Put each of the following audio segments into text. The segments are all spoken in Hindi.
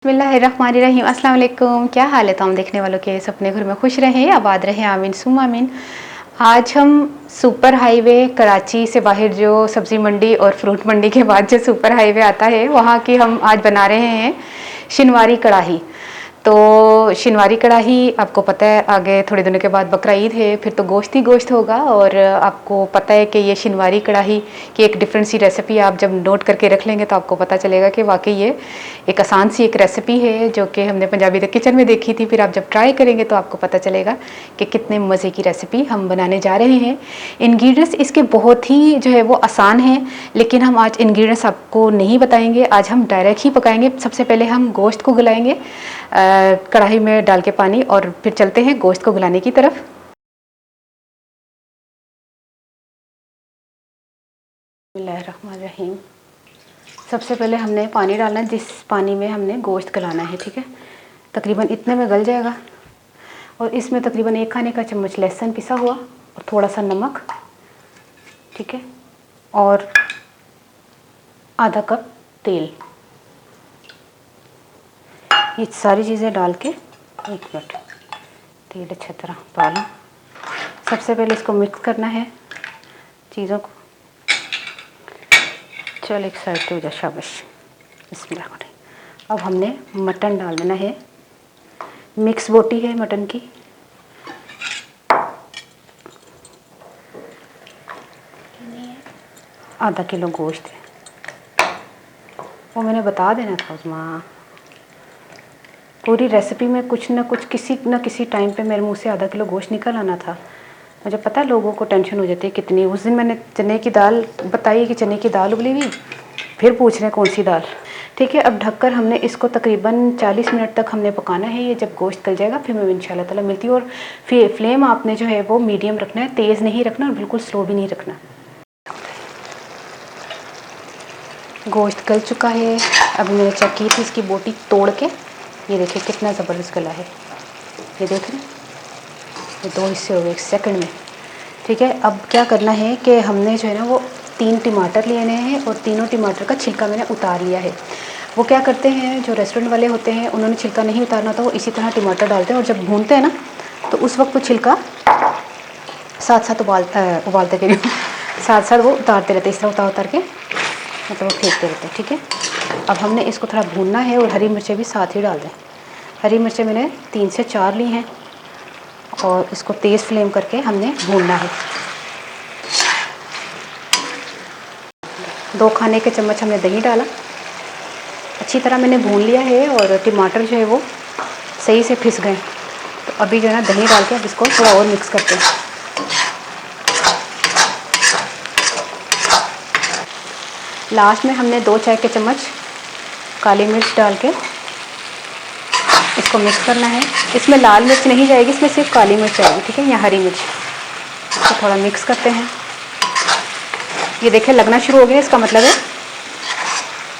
बिस्मिल्लाहिर्रहमानिर्रहीम। अस्सलाम वालेकुम। क्या हाल है तमाम देखने वालों के? अपने घर में खुश रहें, आबाद रहें, आमीन सुम्मा आमीन। आज हम सुपर हाईवे कराची से बाहर जो सब्ज़ी मंडी और फ्रूट मंडी के बाद जो सुपर हाईवे आता है वहाँ की हम आज बना रहे हैं शिनवारी कढ़ाई। तो शिनवारी कढ़ाई आपको पता है आगे थोड़े दिनों के बाद बकरा ईद है, फिर तो गोश्त ही गोश्त होगा। और आपको पता है कि ये शिनवारी कढ़ाई की एक डिफरेंट सी रेसिपी आप जब नोट करके रख लेंगे तो आपको पता चलेगा कि वाकई ये एक आसान सी एक रेसिपी है जो कि हमने पंजाबी द किचन में देखी थी। फिर आप जब ट्राई करेंगे तो आपको पता चलेगा कि कितने मज़े की रेसिपी हम बनाने जा रहे हैं। इंग्रेडिएंट्स इसके बहुत ही जो है वो आसान हैं, लेकिन हम आज इंग्रेडिएंट्स आपको नहीं बताएंगे, आज हम डायरेक्ट ही पकाएंगे। सबसे पहले हम गोश्त को गलाएंगे कढ़ाई में डाल के पानी, और फिर चलते हैं गोश्त को गलाने की तरफ। बिस्मिल्लाहिर्रहमानिर्रहीम। सबसे पहले हमने पानी डालना है, जिस पानी में हमने गोश्त गलाना है, ठीक है। तकरीबन इतने में गल जाएगा। और इसमें तकरीबन 1 खाने का चम्मच लहसुन पिसा हुआ और थोड़ा सा नमक, ठीक है, और आधा कप तेल। ये सारी चीज़ें डाल के 1 मिनट तेल अच्छी तरह डालो। सबसे पहले इसको मिक्स करना है चीज़ों को। चल एक साइड पे हो जा, शाबाश। बिस्मिल्लाह। अब हमने मटन डाल देना है। मिक्स बोटी है मटन की। आधा किलो गोश्त है, वो मैंने बता देना था उसमें। पूरी रेसिपी में कुछ ना कुछ किसी न किसी टाइम पे मेरे मुंह से आधा किलो गोश्त निकल आना था। मुझे पता है लोगों को टेंशन हो जाती है कितनी। उस दिन मैंने चने की दाल बताई कि चने की दाल उबली हुई, फिर पूछ रहे हैं कौन सी दाल, ठीक है। अब ढककर हमने इसको तकरीबन 40 मिनट तक हमने पकाना है। ये जब गोश्त गल जाएगा फिर मैं इंशाल्लाह ताला मिलती हूँ। और फिर फ्लेम आपने जो है वो मीडियम रखना है, तेज़ नहीं रखना और बिल्कुल स्लो भी नहीं रखना। गोश्त गल चुका है। अब मैंने चेक की थी इसकी बोटी तोड़ के, ये देखिए कितना ज़बरदस्त गला है। ये देख रहे हैं, ये 2 हिस्से हो गए 1 सेकंड में, ठीक है। अब क्या करना है कि हमने जो है ना वो 3 टमाटर लेने हैं और तीनों टमाटर का छिलका मैंने उतार लिया है। वो क्या करते हैं जो रेस्टोरेंट वाले होते हैं, उन्होंने छिलका नहीं उतारना था, वो इसी तरह टमाटर डालते हैं और जब भूनते हैं ना तो उस वक्त वो छिलका साथ साथ उबालते के लिए साथ साथ वो उतारते रहते, इस तरह उतार के मतलब वो फेंकते रहते हैं, ठीक है। अब हमने इसको थोड़ा भूनना है और हरी मिर्चें भी साथ ही डाल दें। हरी मिर्चें मैंने 3 से 4 ली हैं और इसको तेज़ फ्लेम करके हमने भूनना है। 2 खाने के चम्मच हमने दही डाला, अच्छी तरह मैंने भून लिया है और टमाटर जो है वो सही से पिस गए। तो अभी जो है ना दही डाल के अब इसको थोड़ा और मिक्स करते हैं। लास्ट में हमने 2 चाय के चम्मच काली मिर्च डाल के इसको मिक्स करना है। इसमें लाल मिर्च नहीं जाएगी, इसमें सिर्फ काली मिर्च आएगी, ठीक है, या हरी मिर्च। इसको थोड़ा मिक्स करते हैं। ये देखिए लगना शुरू हो गया, इसका मतलब है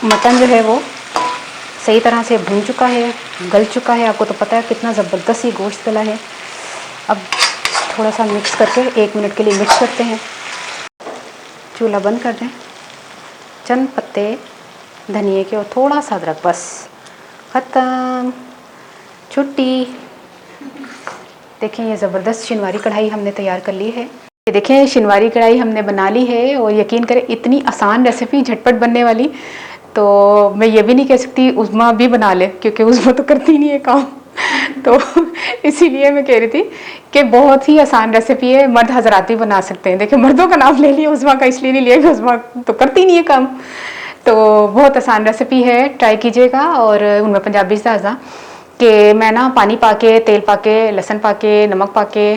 मटन जो है वो सही तरह से भून चुका है, गल चुका है। आपको तो पता है कितना ज़बरदस्त ये गोश्त गला है। अब थोड़ा सा मिक्स करके 1 मिनट के लिए मिक्स करते हैं। चूल्हा बंद कर दें। चंद पत्ते धनिए के और थोड़ा सा अदरक, बस ख़त्म, छुट्टी। देखें ये ज़बरदस्त शिनवारी कढ़ाई हमने तैयार कर ली है। ये देखें शिनवारी कढ़ाई हमने बना ली है और यकीन करें इतनी आसान रेसिपी, झटपट बनने वाली। तो मैं ये भी नहीं कह सकती उज़्मा भी बना ले, क्योंकि उज़्मा तो करती नहीं है काम तो इसीलिए मैं कह रही थी कि बहुत ही आसान रेसिपी है, मर्द हजरात भी बना सकते हैं। देखिए मर्दों का नाम ले लिया, उज़्मा का इसलिए नहीं लिया कि उज़्मा तो करती नहीं है काम। तो बहुत आसान रेसिपी है, ट्राई कीजिएगा। और उनमें पंजाबी से आजा कि मैं ना पानी पाके, तेल पाके, लहसुन पाके, नमक पाके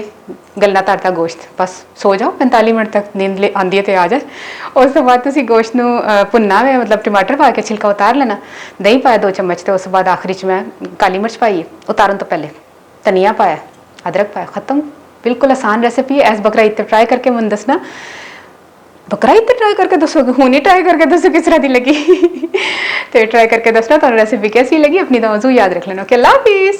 गलना तारता गोश्त, बस सो जाओ 45 मिनट तक, नींद आंदी है तो आ जाए। और उसके बाद तुसी गोश्त नू भुनना है, मतलब टमाटर पा के छिलका उतार लेना, दही पाया 2 चम्मच, तो उस बाद आखिरी च मैं काली मिर्च पाई उतारन तो पहले, धनिया पाया, अदरक पाया, ख़त्म। बिल्कुल आसान रेसिपी है। ऐस बकरा ईद ट्राई करके मन दसना, बकरा ईद ट्राई करके दसोगे, हुनी ट्राई करके दसो किस तरह की लगी तो ट्राई करके दसना तो रेसिपी कैसी लगी। अपनी दुआ याद रख लेना। ओके, अल्लाह हाफिज़।